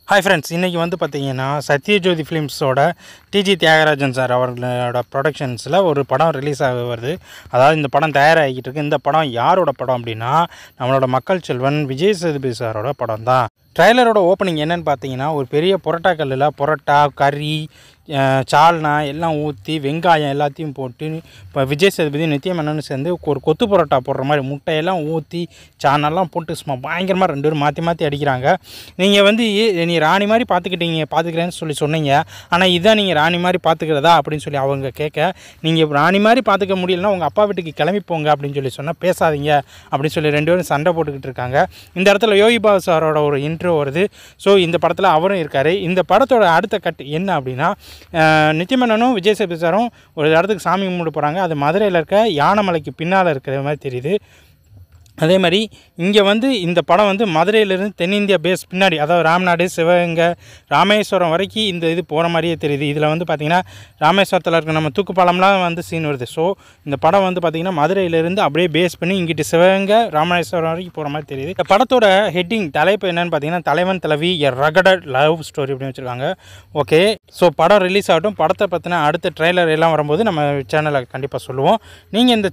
Hi friends, இன்றைக்கி வந்து பார்த்தீங்கன்னா சத்யஜோதி ஃபிலிம்ஸோட டிஜி தியாகராஜன் சார் அவர்களோட ப்ரொடக்ஷன்ஸில் ஒரு படம் ரிலீஸ் ஆக வருது. அதாவது இந்த படம் தயாராகிக்கிட்டு இருக்குது. இந்த படம் யாரோட படம் அப்படின்னா நம்மளோட மக்கள் செல்வன் விஜய் சேதுபதி சாரோட படம் தான். ட்ரைலரோட ஓப்பனிங் என்னென்னு பார்த்தீங்கன்னா, ஒரு பெரிய புரோட்டா கல்லில் புரோட்டா, கறி, சால்னா எல்லாம் ஊற்றி வெங்காயம் எல்லாத்தையும் போட்டு இப்போ விஜய் சேதுபதி நித்யமேனனும் சேர்ந்து ஒரு கொத்து புரோட்டா போடுற மாதிரி முட்டையெல்லாம் ஊற்றி சாணெல்லாம் போட்டு சும்மா பயங்கரமாக ரெண்டு பேரும் மாற்றி மாற்றி அடிக்கிறாங்க. நீங்கள் வந்து நீ ராணி மாதிரி பார்த்துக்கிறேன்னு சொன்னீங்க, ஆனால் இதான் நீங்கள் ராணி மாதிரி பார்த்துக்கிறதா அப்படின்னு சொல்லி அவங்க கேட்க, நீங்கள் ராணி மாதிரி பார்த்துக்க முடியலன்னா உங்கள் அப்பா வீட்டுக்கு கிளம்பி போங்க அப்படின்னு சொல்லி சொன்னால் பேசாதீங்க அப்படின்னு சொல்லி ரெண்டு பேரும் சண்டை போட்டுக்கிட்டு இருக்காங்க. இந்த இடத்துல யோகி பாபு சாரோட ஒரு இன்ட்ரோ வருது. ஸோ இந்த படத்தில் அவரும் இருக்கார். இந்த படத்தோட அடுத்த கட்டு என்ன அப்படின்னா, நித்யமேனனும் விஜய் சேதுபதி சாரும் ஒரு இடத்துக்கு சாமி கும்பிட்டு போகிறாங்க. அது மதுரையில் இருக்க யானைமலைக்கு பின்னால் இருக்கிற மாதிரி தெரியுது. அதே மாதிரி இங்கே வந்து இந்த படம் வந்து மதுரையிலேருந்து தென்னிந்தியா பேஸ் பின்னாடி, அதாவது ராம்நாடு, சிவகங்கை, ராமேஸ்வரம் வரைக்கும் இந்த இது போகிற மாதிரியே தெரியுது. இதில் வந்து பார்த்திங்கன்னா ராமேஸ்வரத்தில் இருக்க நம்ம தூக்குப்பாலம்லாம் வந்து சீன் வருது. ஸோ இந்த படம் வந்து பார்த்திங்கன்னா மதுரையிலேருந்து அப்படியே பேஸ் பண்ணி இங்கிட்டு சிவகங்கை, ராமேஸ்வரம் வரைக்கும் போகிற மாதிரி தெரியுது. இந்த படத்தோட ஹெட்டிங் தலைப்பு என்னென்னு பார்த்தீங்கன்னா, தலைவன் தலைவி எ ரகடட் லவ் ஸ்டோரி அப்படின்னு வச்சுருக்காங்க. ஓகே, ஸோ படம் ரிலீஸ் ஆகட்டும். படத்தை பற்றின அடுத்த ட்ரெய்லர் எல்லாம் வரும்போது நம்ம சேனலில் கண்டிப்பாக சொல்லுவோம். நீங்கள் இந்த